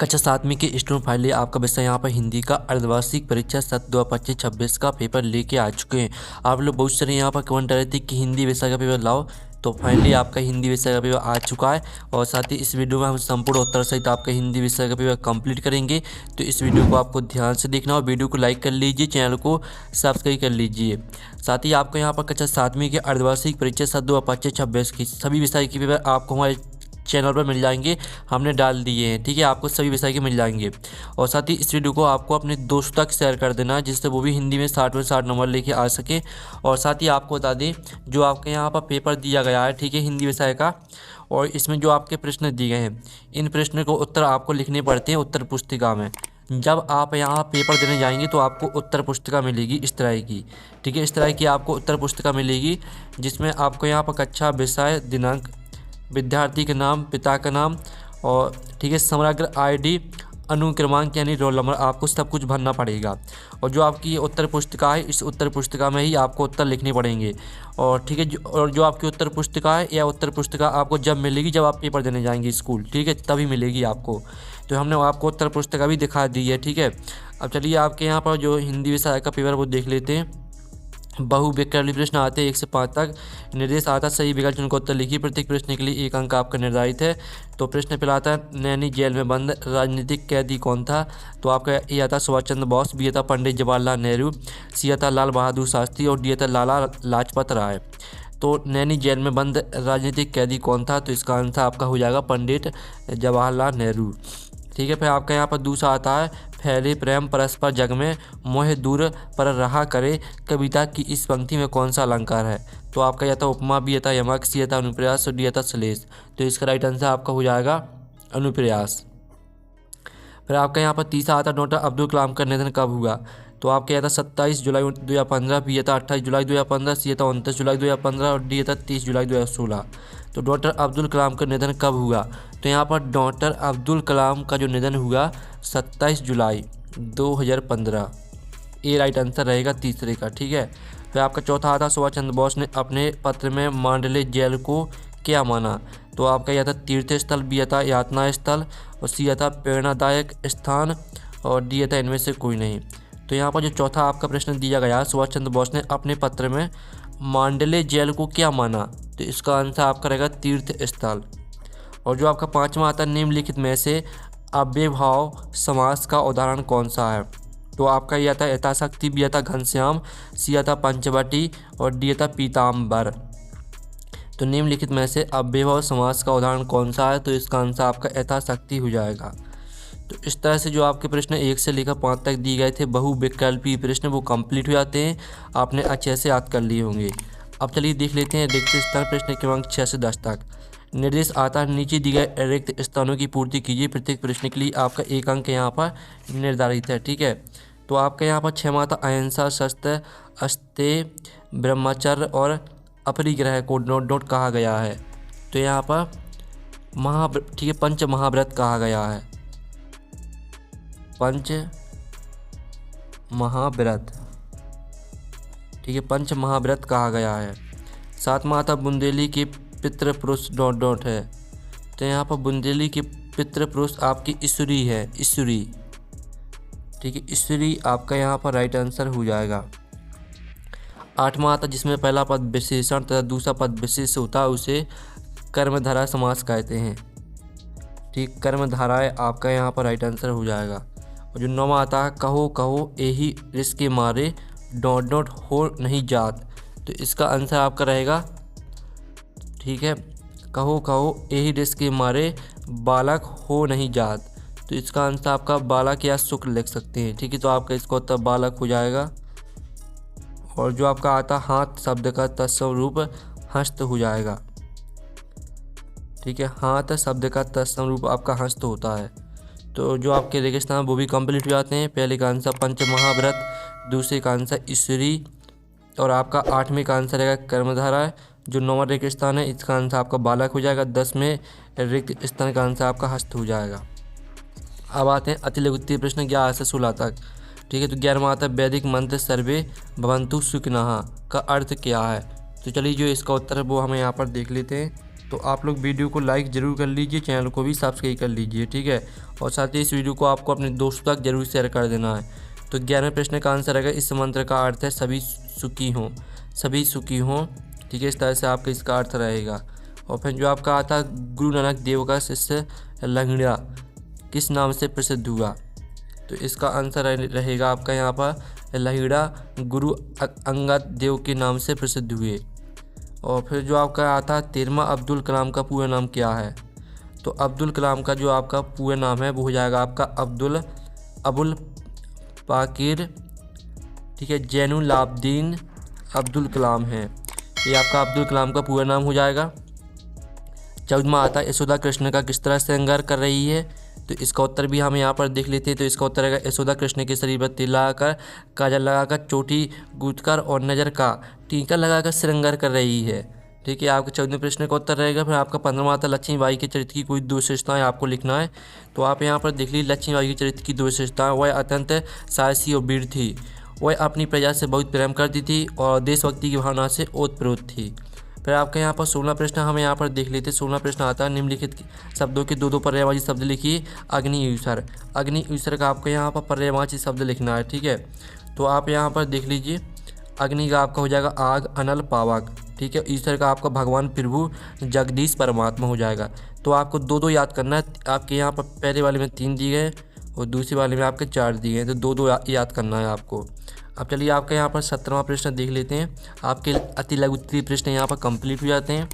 कक्षा 7वीं के student finally आपका विषय यहाँ पर हिंदी का अर्धवार्षिक परीक्षा सत्र 2025-26 का पेपर लेके आ चुके हैं। आप लोग बहुत सारे यहाँ पर कमेंट कर रहे थे कि हिंदी विषय का पेपर लाओ, तो फाइनली आपका हिंदी विषय का पेपर आ चुका है। और साथ ही इस वीडियो में हम संपूर्ण उत्तर सहित आपका हिंदी विषय का पेपर कंप्लीट करेंगे। तो इस वीडियो को आपको ध्यान से देखना और वीडियो को लाइक कर लीजिए, चैनल को सब्सक्राइब कर लीजिए। साथ ही आपको यहाँ पर कक्षा 7वीं के अर्धवार्षिक परीक्षा सत्र 2025-26 की सभी विषय के पेपर आपको हमारे चैनल पर मिल जाएंगे, हमने डाल दिए हैं। ठीक है, आपको सभी विषय के मिल जाएंगे। और साथ ही इस वीडियो को आपको अपने दोस्तों तक शेयर कर देना, जिससे वो भी हिंदी में 60 में 60 नंबर लेके आ सके। और साथ ही आपको बता दें, जो आपके यहाँ पर पेपर दिया गया है, ठीक है, हिंदी विषय का, और इसमें जो आपके प्रश्न दिए गए हैं, इन प्रश्नों को उत्तर आपको लिखने पड़ते हैं उत्तर पुस्तिका में। जब आप यहाँ पेपर देने जाएंगे तो आपको उत्तर पुस्तिका मिलेगी इस तरह की। ठीक है, इस तरह की आपको उत्तर पुस्तिका मिलेगी, जिसमें आपको यहाँ पर कक्षा, विषय, दिनांक, विद्यार्थी का नाम, पिता का नाम, और ठीक है, समग्र आईडी, अनुक्रमांक यानी रोल नंबर, आपको सब कुछ भरना पड़ेगा। और जो आपकी उत्तर पुस्तिका है, इस उत्तर पुस्तिका में ही आपको उत्तर लिखने पड़ेंगे। और ठीक है, और जो आपकी उत्तर पुस्तिका है, या उत्तर पुस्तिका आपको जब मिलेगी जब आप पेपर देने जाएंगे स्कूल, ठीक है, तभी मिलेगी आपको। तो हमने आपको उत्तर पुस्तिका भी दिखा दी है। ठीक है, अब चलिए आपके यहाँ पर जो हिंदी विषय का पेपर वो देख लेते हैं। बहुविकल्पीय प्रश्न आते हैं 1 से 5 तक। निर्देश आता है सही विकल्प चुनकर उत्तर लिखिए। प्रत्येक प्रश्न के लिए 1 अंक आपका निर्धारित है। तो प्रश्न पहला आता है, नैनी जेल में बंद राजनीतिक कैदी कौन था? तो आपका ए आता सुभाष चंद्र बोस, बी आता पंडित जवाहरलाल नेहरू, सी आता लाल बहादुर शास्त्री, और डी आता लाला लाजपत राय। तो नैनी जेल में बंद राजनीतिक कैदी कौन था? तो इसका आंसर आपका हो जाएगा पंडित जवाहरलाल नेहरू। ठीक है, फिर आपका यहाँ पर दूसरा आता है, फैले प्रेम परस्पर जग में मोह दूर पर रहा करे कविता की इस पंक्ति में कौन सा अलंकार है? तो आपका या तो उपमा, बी आता यमक, सी आता अनुप्रयास, और डी आता श्लेष। तो इसका राइट आंसर आपका हो जाएगा अनुप्रयास। फिर आपका यहाँ पर तीसरा आता, डॉक्टर अब्दुल कलाम का निधन कब हुआ? तो आपके आता 27 जुलाई 2015, बी आता 28 जुलाई 2015, सी आता 29 जुलाई 2015, और डी आता 30 जुलाई 2016। तो डॉक्टर अब्दुल कलाम का निधन कब हुआ? तो यहाँ पर डॉक्टर अब्दुल कलाम का जो निधन हुआ 27 जुलाई 2015, ये राइट आंसर रहेगा तीसरे का। ठीक है, फिर आपका चौथा आता, सुभाष चंद्र बोस ने अपने पत्र में मांडले जेल को क्या माना? तो आपका यह था तीर्थ स्थल, बी आता यातना स्थल, और सी आता प्रेरणादायक स्थान, और डी आता इनमें से कोई नहीं। तो यहाँ पर जो चौथा आपका प्रश्न दिया गया, सुभाष चंद्र बोस ने अपने पत्र में मांडले जेल को क्या माना? तो इसका आंसर आपका रहेगा तीर्थ स्थल। और जो आपका पांचवा आता, निम्नलिखित में से अव्ययभाव समास का उदाहरण कौन सा है? तो आपका ये आता यथाशक्ति, बी आता घनश्याम, सी आता पंचवटी, और डी आता पीताम्बर। तो निम्नलिखित में से अव्ययभाव समास का उदाहरण कौन सा है? तो इसका आंसर आपका यथाशक्ति हो जाएगा। तो इस तरह से जो आपके प्रश्न 1 से लेकर 5 तक दिए गए थे बहुविकल्पीय प्रश्न, वो कंप्लीट हो जाते हैं, आपने अच्छे से याद कर लिए होंगे। अब चलिए देख लेते हैं रिक्त स्थान प्रश्न क्रमांक 6 से 10 तक। निर्देश आता है, नीचे दिए गए रिक्त स्थानों की पूर्ति कीजिए। प्रत्येक प्रश्न के लिए आपका 1 अंक यहाँ पर निर्धारित है। ठीक है, तो आपका यहाँ पर 6 माता अहिंसा, शस्त्र, अस्तेय, ब्रह्मचर्य और अपरिग्रह को नोट कहा गया है। तो यहाँ पर ठीक है, पंच महाव्रत कहा गया है, पंच महाव्रत। ठीक है, पंच महाव्रत कहा गया है। 7 माता बुंदेली के पितृपुरुष है। तो यहाँ पर बुंदेली के पितृपुरुष आपकी ईश्वरी है, ईश्वरी। ठीक है, ईश्वरी आपका यहाँ पर राइट आंसर हो जाएगा। 8वां आता, जिसमें पहला पद विशेषण तथा दूसरा पद विशेष होता है, उसे कर्मधारय समास कहते हैं। ठीक, कर्मधारय आपका यहाँ पर राइट आंसर हो जाएगा। और जो 9वां आता है, कहो कहो यही रिश्क के मारे हो नहीं जात। तो इसका आंसर आपका रहेगा, ठीक है, कहो कहो यही रिश्क के मारे बालक हो नहीं जात। तो इसका आंसर आपका बालक या शुक्र लिख सकते हैं। ठीक है, तो आपका इसका उत्तर बालक हो जाएगा। और जो आपका आता हाथ शब्द का तत्सम रूप हस्त हो जाएगा। ठीक है, हाथ शब्द का तत्सम रूप आपका हस्त होता है। तो जो आपके रेगिस्तान वो भी कंप्लीट हो जाते हैं। पहले का आंसर पंच महाव्रत, दूसरे का आंसर ईश्वरी, और आपका 8वें का आंसर रहेगा कर्मधारय। जो 9वां रिक्त स्थान है, इसका आंसर आपका बालक हो जाएगा। 10वें रिक्त स्थान का आंसर आपका हस्त हो जाएगा। अब आते हैं अति लघुत्तरीय प्रश्न 11 से 16 तक। ठीक है, तो 11वां आता है, वैदिक मंत्र सर्वे भवन्तु सुखिनः का अर्थ क्या है? तो चलिए जो इसका उत्तर है वो हमें यहाँ पर देख लेते हैं। तो आप लोग वीडियो को लाइक ज़रूर कर लीजिए, चैनल को भी सब्सक्राइब कर लीजिए, ठीक है। और साथ ही इस वीडियो को आपको अपने दोस्तों तक जरूर शेयर कर देना है। तो 11वें प्रश्न का आंसर रहेगा, इस मंत्र का अर्थ है सभी सुखी हों, सभी सुखी हों, ठीक है। इस तरह से आपका इसका अर्थ रहेगा। और फिर जो आपका आता है, गुरु नानक देव का शिष्य लंगड़ा किस नाम से प्रसिद्ध हुआ? तो इसका आंसर रहेगा आपका यहाँ पर लंगड़ा गुरु अंगद देव के नाम से प्रसिद्ध हुए। और फिर जो आपका आता है 13वां, अब्दुल कलाम का पूरा नाम क्या है? तो अब्दुल कलाम का जो आपका पूरा नाम है वो हो जाएगा आपका अबुल पाकिर, ठीक है, जैनुलाब्दीन अब्दुल कलाम है। ये आपका अब्दुल कलाम का पूरा नाम हो जाएगा। 14वां आता है, यशोदा कृष्ण का किस तरह से श्रृंगार कर रही है? तो इसका उत्तर भी हम यहाँ पर देख लेते हैं। तो इसका उत्तर रहेगा, यशोदा कृष्ण के शरीर पर तिल लगाकर, काजल लगाकर, चोटी गूंथकर और नज़र का टीका लगाकर श्रृंगार कर रही है, ठीक है। आपके 14वें प्रश्न का उत्तर रहेगा। फिर आपका 15वां आता है, लक्ष्मीबाई के चरित्र की कोई दो विशेषताएं आपको लिखना है। तो आप यहाँ पर देख लीजिए, लक्ष्मीबाई के चरित्र की दो विशेषताएं, वह अत्यंत साहसी और वीर थी, वह अपनी प्रजा से बहुत प्रेम करती थी और देशभक्ति की भावना से ओतप्रोत थी। फिर आपका यहाँ पर 16वां प्रश्न हम यहाँ पर देख लेते हैं। 16वां प्रश्न आता है, निम्नलिखित शब्दों के दो पर्यायवाची शब्द लिखिए। अग्निऊसर, अग्निऊसर का आपको यहाँ पर पर्यायवाची शब्द लिखना है, ठीक है। तो आप यहाँ पर देख लीजिए, अग्नि का आपका हो जाएगा आग, अनल, पावक, ठीक है। ईश्वर का आपका भगवान, प्रभु, जगदीश, परमात्मा हो जाएगा। तो आपको दो याद करना है। आपके यहाँ पर पहले वाले में 3 दिए गए और दूसरी वाले में आपके 4 दिए गए, तो दो याद करना है आपको। अब चलिए आपका यहाँ पर 17वां प्रश्न देख लेते हैं। आपके अति लघु उत्तरीय प्रश्न यहाँ पर कंप्लीट हो जाते हैं।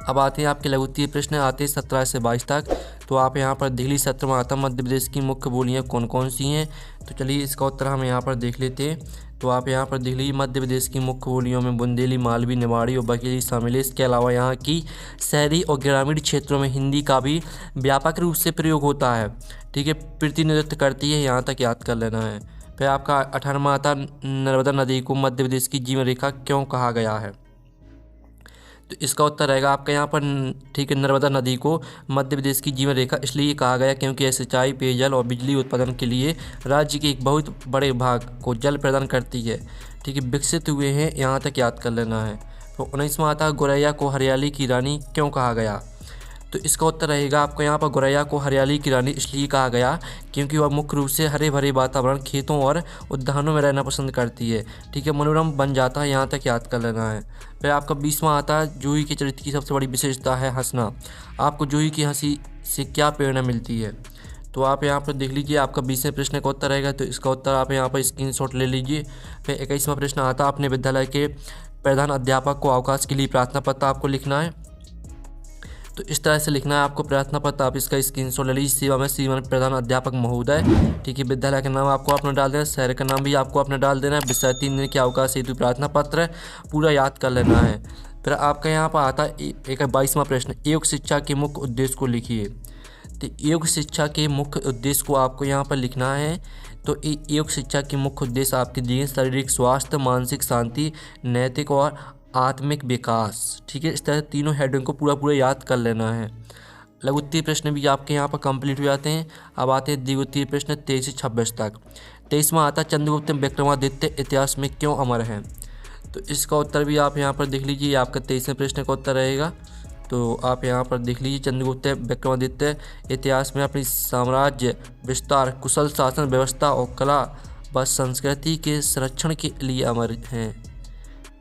अब आते हैं आपके लघु उत्तरीय प्रश्न, आते हैं 17 से 22 तक। तो आप यहाँ पर देख लीजिए, 17वां आता, मध्य प्रदेश की मुख्य बोलियाँ कौन कौन सी हैं? तो चलिए इसका उत्तर हम यहाँ पर देख लेते हैं। तो आप यहाँ पर देख लीजिए, मध्य प्रदेश की मुख्य बोलियों में बुंदेली, मालवी, निमाड़ी और बघेली शामिल है। इसके अलावा यहाँ की शहरी और ग्रामीण क्षेत्रों में हिंदी का भी व्यापक रूप से प्रयोग होता है, ठीक है, प्रतिनिधित्व करती है, यहाँ तक याद कर लेना है। फिर आपका 18वां आता, नर्मदा नदी को मध्य प्रदेश की जीवन रेखा क्यों कहा गया है? तो इसका उत्तर रहेगा आपका यहाँ पर, ठीक है, नर्मदा नदी को मध्य प्रदेश की जीवन रेखा इसलिए कहा गया क्योंकि यह सिंचाई, पेयजल और बिजली उत्पादन के लिए राज्य के एक बहुत बड़े भाग को जल प्रदान करती है, ठीक है, विकसित हुए हैं, यहाँ तक याद कर लेना है। तो 19वां आता, गोरैया को हरियाली की रानी क्यों कहा गया? तो इसका उत्तर रहेगा आपको यहाँ पर, गोरैया को हरियाली की रानी इसलिए कहा गया क्योंकि वह मुख्य रूप से हरे भरे वातावरण, खेतों और उद्यानों में रहना पसंद करती है, ठीक है, मनोरम बन जाता है, यहाँ तक याद कर लेना है। फिर आपका 20वां आता है, जूही के चरित्र की सबसे बड़ी विशेषता है हंसना। आपको जूही की हंसी से क्या प्रेरणा मिलती है? तो आप यहाँ पर देख लीजिए, आपका 20वें प्रश्न का उत्तर रहेगा। तो इसका उत्तर आप यहाँ पर स्क्रीनशॉट ले लीजिए। फिर 21वां प्रश्न आता, अपने विद्यालय के प्रधान अध्यापक को अवकाश के लिए प्रार्थना पत्र आपको लिखना है। तो इस तरह से लिखना है आपको प्रार्थना पत्र, आप इसका स्क्रीनशॉट ले लीजिए। सेवा में श्रीमान प्रधान अध्यापक महोदय, ठीक है, विद्यालय का नाम आपको अपना डाल देना, शहर का नाम भी आपको अपना डाल देना है, विषय 3 दिन के अवकाश हेतु प्रार्थना पत्र पूरा याद कर लेना है। फिर आपका यहाँ पर आता है एक 22वां प्रश्न, योग शिक्षा के मुख्य उद्देश्य को लिखिए। तो योग शिक्षा के मुख्य उद्देश्य को आपको यहाँ पर लिखना है। तो योग शिक्षा के मुख्य उद्देश्य आपके दिए, शारीरिक स्वास्थ्य, मानसिक शांति, नैतिक और आत्मिक विकास, ठीक है। इस तरह तीनों हेडिंग को पूरा याद कर लेना है। लघु उत्तरीय प्रश्न भी आपके यहाँ पर कंप्लीट हो जाते हैं। अब आते हैं दीर्घ उत्तरीय प्रश्न 23 से 26 तक। 23वां आता, चंद्रगुप्त विक्रमादित्य इतिहास में क्यों अमर है? तो इसका उत्तर भी आप यहाँ पर देख लीजिए, आपका 23वें प्रश्न का उत्तर रहेगा। तो आप यहाँ पर देख लीजिए, चंद्रगुप्त विक्रमादित्य इतिहास में अपनी साम्राज्य विस्तार, कुशल शासन व्यवस्था और कला व संस्कृति के संरक्षण के लिए अमर हैं,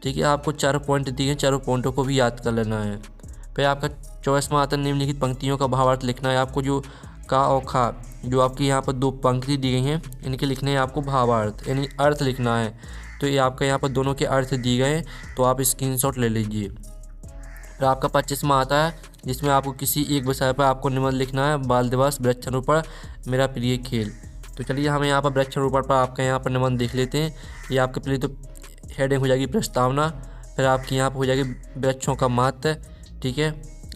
ठीक है। आपको 4 पॉइंट दिए हैं, चारों पॉइंटों को भी याद कर लेना है। फिर आपका 24वां आता, निम्नलिखित पंक्तियों का भावार्थ लिखना है। आपको जो का और खा, जो आपकी यहाँ पर 2 पंक्ति दी गई हैं, इनके लिखने हैं आपको भावार्थ, यानी अर्थ लिखना है। तो ये आपका यहाँ पर दोनों के अर्थ दिए गए हैं, तो आप स्क्रीनशॉट ले लीजिए। फिर आपका 25वां आता है, जिसमें आपको किसी एक विषय पर आपको निबंध लिखना है। बाल दिवस, वृक्षारोपण, मेरा प्रिय खेल। तो चलिए हम यहाँ पर वृक्षारोपण पर आपका यहाँ पर निबंध देख लेते हैं। ये आपके पहले तो हेडिंग हो जाएगी प्रस्तावना, फिर आपकी यहाँ पर हो जाएगी वृक्षों का महत्व, ठीक है,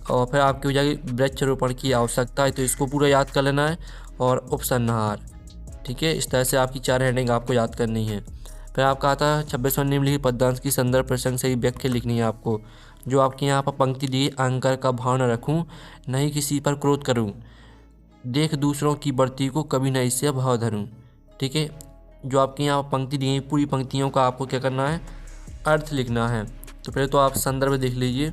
और फिर आपकी हो जाएगी वृक्षारोपण की आवश्यकता है, तो इसको पूरा याद कर लेना है, और उपसंहार, ठीक है। इस तरह से आपकी 4 हेडिंग आपको याद करनी है। फिर आपका आता है 26वां, निम्नलिखित पद्यांश की संदर्भ प्रसंग से ही व्याख्या लिखनी है आपको। जो आपके यहाँ पर पंक्ति दी, अहंकार का भाव न रखूँ, नहीं किसी पर क्रोध करूँ, देख दूसरों की बढ़ती को कभी न इससे भाव धरूँ, ठीक है। जो आपके यहाँ पंक्ति दी है, पूरी पंक्तियों का आपको क्या करना है, अर्थ लिखना है। तो पहले तो आप संदर्भ देख लीजिए।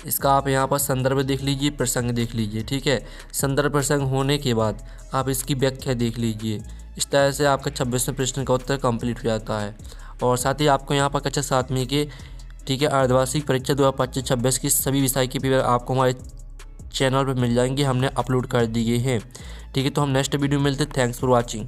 इसका आप यहाँ पर संदर्भ देख लीजिए, प्रसंग देख लीजिए। ठीक है, संदर्भ प्रसंग होने के बाद आप इसकी व्याख्या देख लीजिए। इस तरह से आपका 26वें प्रश्न का उत्तर कंप्लीट हो जाता है। और साथ ही आपको यहाँ पर कक्षा 7वीं के ठीक है अर्धवार्षिक परीक्षा 2025-26 की सभी विषय के पेपर आपको हमारे चैनल पर मिल जाएंगे, हमने अपलोड कर दिए हैं। ठीक है, तो हम नेक्स्ट वीडियो में मिलते हैं। Thanks for watching.